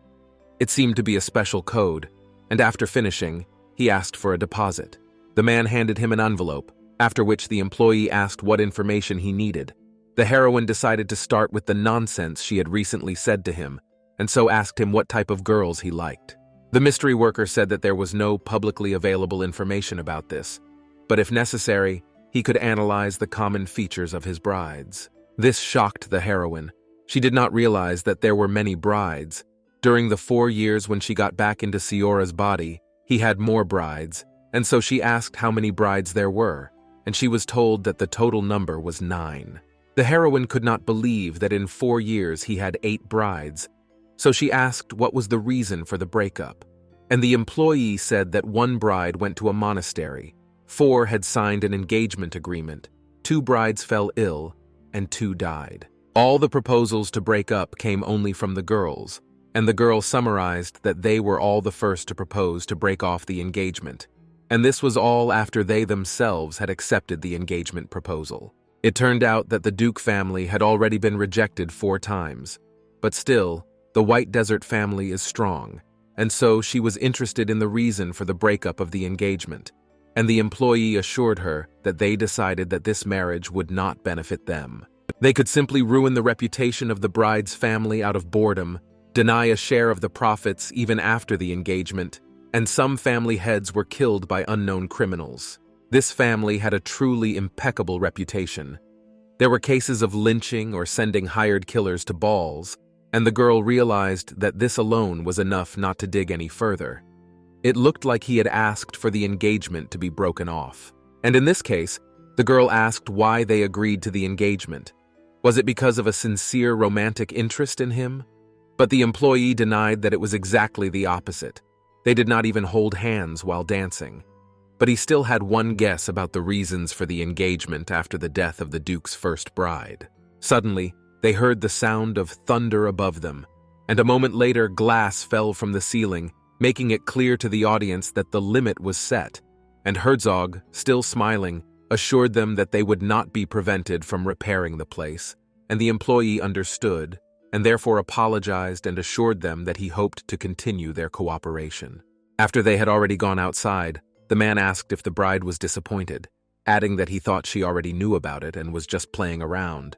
It seemed to be a special code, and after finishing, he asked for a deposit. The man handed him an envelope, after which the employee asked what information he needed. The heroine decided to start with the nonsense she had recently said to him, and so asked him what type of girls he liked. The mystery worker said that there was no publicly available information about this, but if necessary, he could analyze the common features of his brides. This shocked the heroine. She did not realize that there were many brides. During the 4 years when she got back into Siora's body, he had more brides, and so she asked how many brides there were, and she was told that the total number was 9. The heroine could not believe that in 4 years he had 8 brides, so she asked what was the reason for the breakup. And the employee said that 1 bride went to a monastery, 4 had signed an engagement agreement, 2 brides fell ill, and 2 died. All the proposals to break up came only from the girls, and the girl summarized that they were all the first to propose to break off the engagement. And this was all after they themselves had accepted the engagement proposal. It turned out that the Duke family had already been rejected 4 times, but still, the White Desert family is strong, and so she was interested in the reason for the breakup of the engagement, and the employee assured her that they decided that this marriage would not benefit them. They could simply ruin the reputation of the bride's family out of boredom, deny a share of the profits even after the engagement, and some family heads were killed by unknown criminals. This family had a truly impeccable reputation. There were cases of lynching or sending hired killers to balls, and the girl realized that this alone was enough not to dig any further. It looked like he had asked for the engagement to be broken off. And in this case, the girl asked why they agreed to the engagement. Was it because of a sincere romantic interest in him? But the employee denied that it was exactly the opposite. They did not even hold hands while dancing. But he still had one guess about the reasons for the engagement after the death of the Duke's first bride. Suddenly, they heard the sound of thunder above them, and a moment later glass fell from the ceiling, making it clear to the audience that the limit was set, and Herzog, still smiling, assured them that they would not be prevented from repairing the place, and the employee understood, and therefore apologized and assured them that he hoped to continue their cooperation. After they had already gone outside, the man asked if the bride was disappointed, adding that he thought she already knew about it and was just playing around.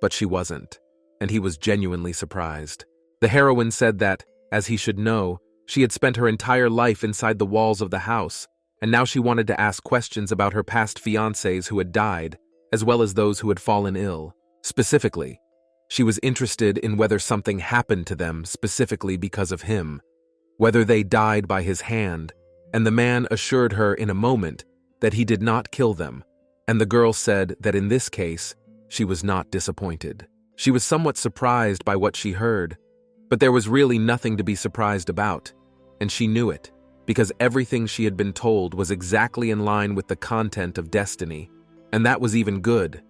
But she wasn't, and he was genuinely surprised. The heroine said that, as he should know, she had spent her entire life inside the walls of the house, and now she wanted to ask questions about her past fiancés who had died, as well as those who had fallen ill. Specifically, she was interested in whether something happened to them specifically because of him, whether they died by his hand, and the man assured her in a moment that he did not kill them, and the girl said that in this case, she was not disappointed. She was somewhat surprised by what she heard, but there was really nothing to be surprised about, and she knew it, because everything she had been told was exactly in line with the content of Destiny, and that was even good,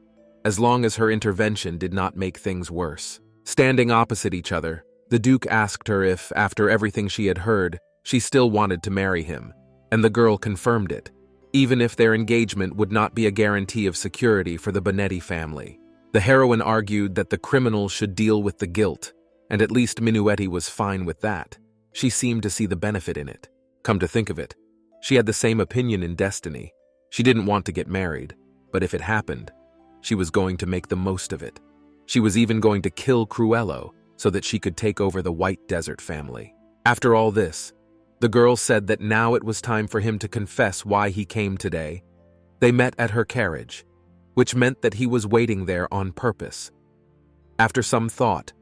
as long as her intervention did not make things worse. Standing opposite each other, the Duke asked her if, after everything she had heard, she still wanted to marry him, and the girl confirmed it, even if their engagement would not be a guarantee of security for the Bonetti family. The heroine argued that the criminal should deal with the guilt, and at least Minuetti was fine with that. She seemed to see the benefit in it. Come to think of it, she had the same opinion in Destiny. She didn't want to get married, but if it happened, she was going to make the most of it. She was even going to kill Cruello so that she could take over the White Desert family. After all this, the girl said that now it was time for him to confess why he came today. They met at her carriage, which meant that he was waiting there on purpose. After some thought,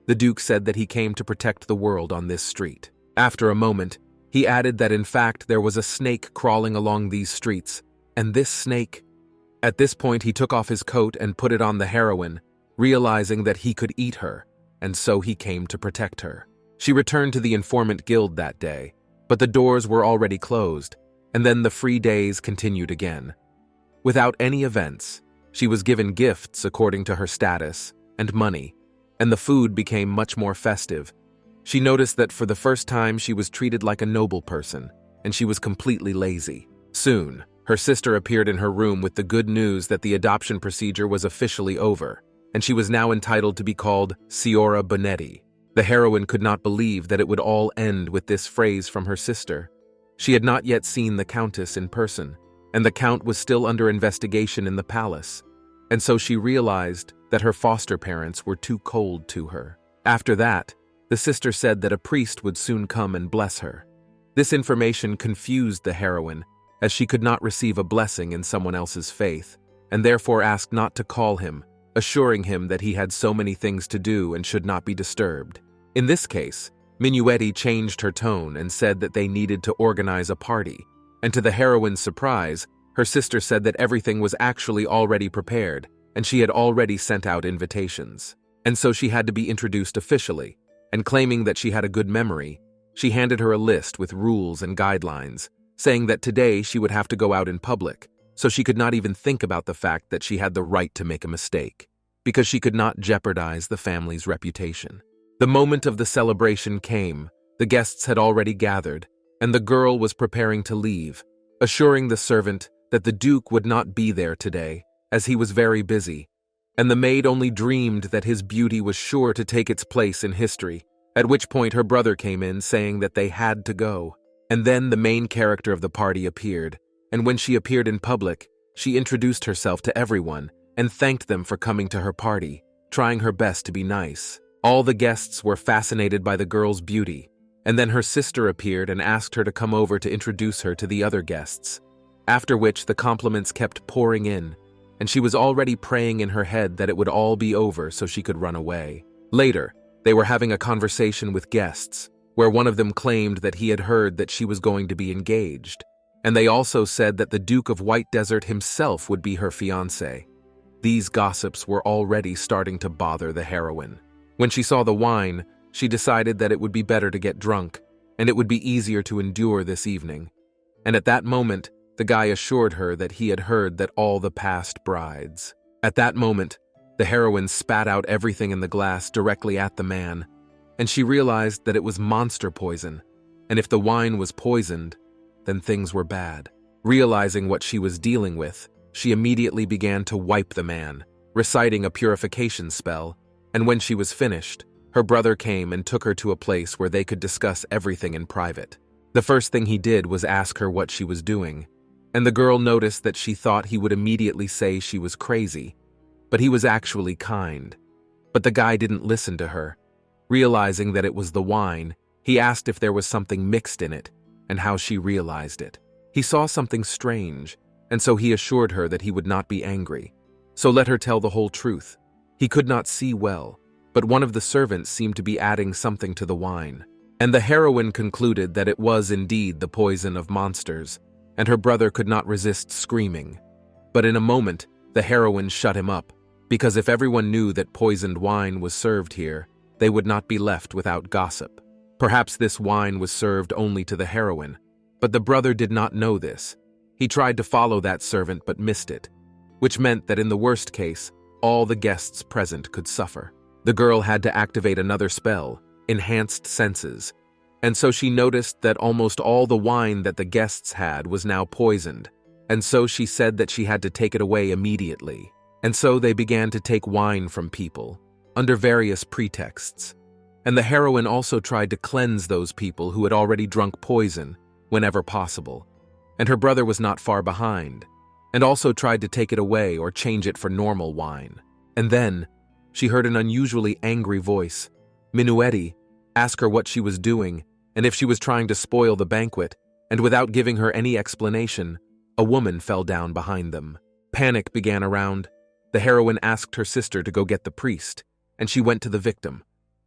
the Duke said that he came to protect the world on this street. After a moment, he added that in fact there was a snake crawling along these streets, and this snake... At this point he took off his coat and put it on the heroine, realizing that he could eat her, and so he came to protect her. She returned to the informant guild that day, but the doors were already closed, and then the free days continued again. Without any events, she was given gifts according to her status, and money, and the food became much more festive. She noticed that for the first time she was treated like a noble person, and she was completely lazy. Soon, her sister appeared in her room with the good news that the adoption procedure was officially over, and she was now entitled to be called Signora Bonetti. The heroine could not believe that it would all end with this phrase from her sister. She had not yet seen the Countess in person, and the Count was still under investigation in the palace, and so she realized that her foster parents were too cold to her. After that, the sister said that a priest would soon come and bless her. This information confused the heroine, as she could not receive a blessing in someone else's faith, and therefore asked not to call him, assuring him that he had so many things to do and should not be disturbed. In this case, Minuetti changed her tone and said that they needed to organize a party, and to the heroine's surprise, her sister said that everything was actually already prepared, and she had already sent out invitations. And so she had to be introduced officially, and claiming that she had a good memory, she handed her a list with rules and guidelines, saying that today she would have to go out in public, so she could not even think about the fact that she had the right to make a mistake, because she could not jeopardize the family's reputation. The moment of the celebration came, the guests had already gathered, and the girl was preparing to leave, assuring the servant that the Duke would not be there today, as he was very busy, and the maid only dreamed that his beauty was sure to take its place in history, at which point her brother came in saying that they had to go. And then the main character of the party appeared, and when she appeared in public, she introduced herself to everyone and thanked them for coming to her party, trying her best to be nice. All the guests were fascinated by the girl's beauty, and then her sister appeared and asked her to come over to introduce her to the other guests, after which the compliments kept pouring in, and she was already praying in her head that it would all be over so she could run away. Later, they were having a conversation with guests, where one of them claimed that he had heard that she was going to be engaged, and they also said that the Duke of White Desert himself would be her fiancé. These gossips were already starting to bother the heroine. When she saw the wine, she decided that it would be better to get drunk, and it would be easier to endure this evening. And at that moment, the guy assured her that he had heard that all the past brides. At that moment, the heroine spat out everything in the glass directly at the man, and she realized that it was monster poison, and if the wine was poisoned, then things were bad. Realizing what she was dealing with, she immediately began to wipe the man, reciting a purification spell, and when she was finished, her brother came and took her to a place where they could discuss everything in private. The first thing he did was ask her what she was doing, and the girl noticed that she thought he would immediately say she was crazy, but he was actually kind. But the guy didn't listen to her. Realizing that it was the wine, he asked if there was something mixed in it, and how she realized it. He saw something strange, and so he assured her that he would not be angry. So let her tell the whole truth. He could not see well, but one of the servants seemed to be adding something to the wine, and the heroine concluded that it was indeed the poison of monsters, and her brother could not resist screaming. But in a moment, the heroine shut him up, because if everyone knew that poisoned wine was served here, they would not be left without gossip. Perhaps this wine was served only to the heroine, but the brother did not know this. He tried to follow that servant but missed it, which meant that in the worst case, all the guests present could suffer. The girl had to activate another spell, Enhanced Senses, and so she noticed that almost all the wine that the guests had was now poisoned, and so she said that she had to take it away immediately. And so they began to take wine from people, under various pretexts. And the heroine also tried to cleanse those people who had already drunk poison whenever possible. And her brother was not far behind, and also tried to take it away or change it for normal wine. And then, she heard an unusually angry voice. Minuetti asked her what she was doing and if she was trying to spoil the banquet, and without giving her any explanation, a woman fell down behind them. Panic began around. The heroine asked her sister to go get the priest, and she went to the victim.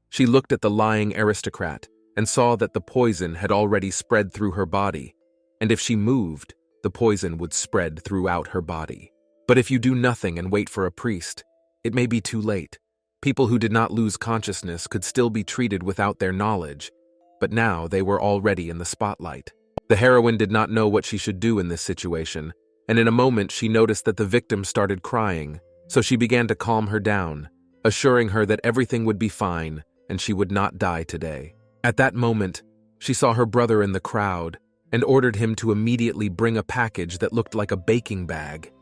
She looked at the lying aristocrat and saw that the poison had already spread through her body, and if she moved, the poison would spread throughout her body. But if you do nothing and wait for a priest, it may be too late. People who did not lose consciousness could still be treated without their knowledge, but now they were already in the spotlight. The heroine did not know what she should do in this situation, and in a moment she noticed that the victim started crying, so she began to calm her down, assuring her that everything would be fine and she would not die today. At that moment, she saw her brother in the crowd and ordered him to immediately bring a package that looked like a baking bag.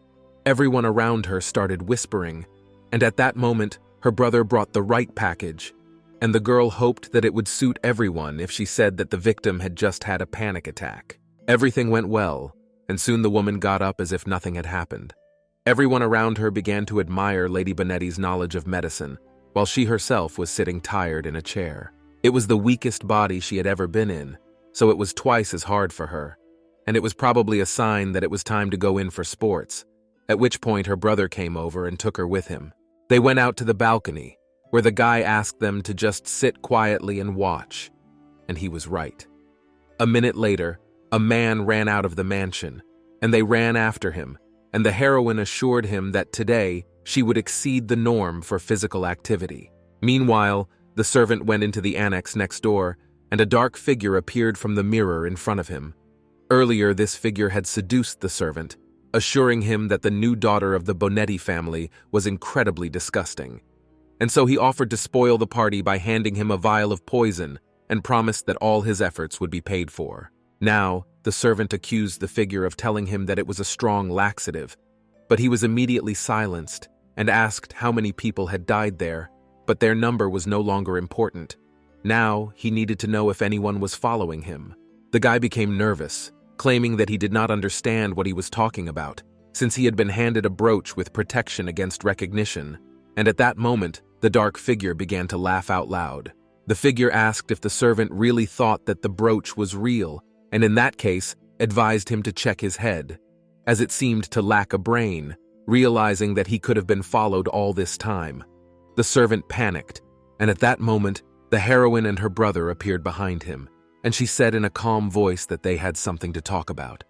Everyone around her started whispering, and at that moment, her brother brought the right package, and the girl hoped that it would suit everyone if she said that the victim had just had a panic attack. Everything went well, and soon the woman got up as if nothing had happened. Everyone around her began to admire Lady Bonetti's knowledge of medicine, while she herself was sitting tired in a chair. It was the weakest body she had ever been in, so it was twice as hard for her, and it was probably a sign that it was time to go in for sports, at which point her brother came over and took her with him. They went out to the balcony, where the guy asked them to just sit quietly and watch, and he was right. A minute later, a man ran out of the mansion, and they ran after him, and the heroine assured him that today she would exceed the norm for physical activity. Meanwhile, the servant went into the annex next door, and a dark figure appeared from the mirror in front of him. Earlier, this figure had seduced the servant, assuring him that the new daughter of the Bonetti family was incredibly disgusting. And so he offered to spoil the party by handing him a vial of poison and promised that all his efforts would be paid for. Now, the servant accused the figure of telling him that it was a strong laxative, but he was immediately silenced and asked how many people had died there, but their number was no longer important. Now, he needed to know if anyone was following him. The guy became nervous, claiming that he did not understand what he was talking about, since he had been handed a brooch with protection against recognition, and at that moment, the dark figure began to laugh out loud. The figure asked if the servant really thought that the brooch was real, and in that case, advised him to check his head, as it seemed to lack a brain, realizing that he could have been followed all this time. The servant panicked, and at that moment, the heroine and her brother appeared behind him, and she said in a calm voice that they had something to talk about.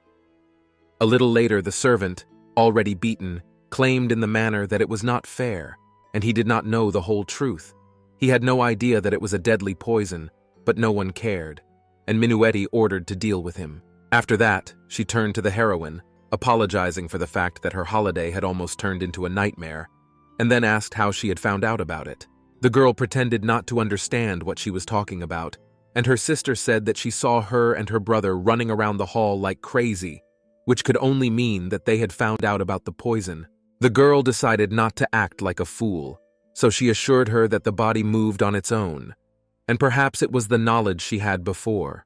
A little later, the servant, already beaten, claimed in the manner that it was not fair, and he did not know the whole truth. He had no idea that it was a deadly poison, but no one cared, and Minuetti ordered to deal with him. After that, she turned to the heroine, apologizing for the fact that her holiday had almost turned into a nightmare, and then asked how she had found out about it. The girl pretended not to understand what she was talking about, and her sister said that she saw her and her brother running around the hall like crazy, which could only mean that they had found out about the poison. The girl decided not to act like a fool, so she assured her that the body moved on its own, and perhaps it was the knowledge she had before.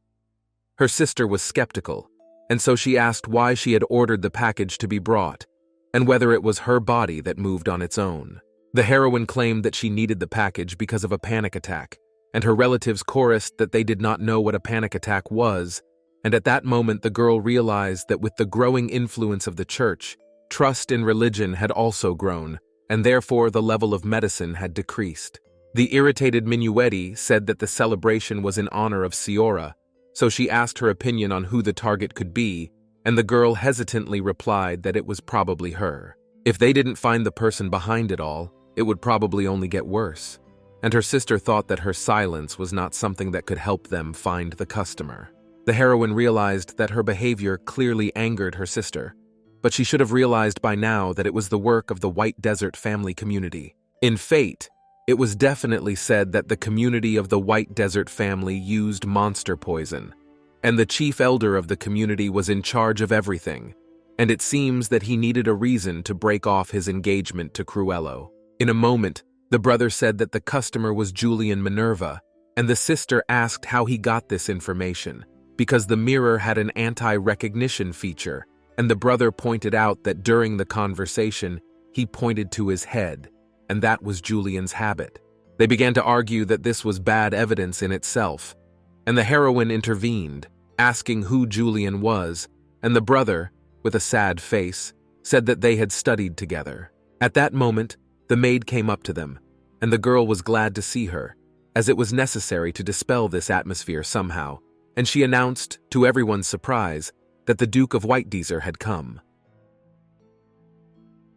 Her sister was skeptical, and so she asked why she had ordered the package to be brought, and whether it was her body that moved on its own. The heroine claimed that she needed the package because of a panic attack, and her relatives chorused that they did not know what a panic attack was, and at that moment the girl realized that with the growing influence of the church, trust in religion had also grown, and therefore the level of medicine had decreased. The irritated Minuetti said that the celebration was in honor of Ciora, so she asked her opinion on who the target could be, and the girl hesitantly replied that it was probably her. If they didn't find the person behind it all, it would probably only get worse. And her sister thought that her silence was not something that could help them find the customer. The heroine realized that her behavior clearly angered her sister, but she should have realized by now that it was the work of the White Desert family community. In Fate, it was definitely said that the community of the White Desert family used monster poison, and the chief elder of the community was in charge of everything, and it seems that he needed a reason to break off his engagement to Cruello. In a moment, the brother said that the customer was Julian Minerva, and the sister asked how he got this information, because the mirror had an anti-recognition feature, and the brother pointed out that during the conversation, he pointed to his head, and that was Julian's habit. They began to argue that this was bad evidence in itself, and the heroine intervened, asking who Julian was, and the brother, with a sad face, said that they had studied together. At that moment, the maid came up to them, and the girl was glad to see her, as it was necessary to dispel this atmosphere somehow, and she announced, to everyone's surprise, that the Duke of White Desert had come.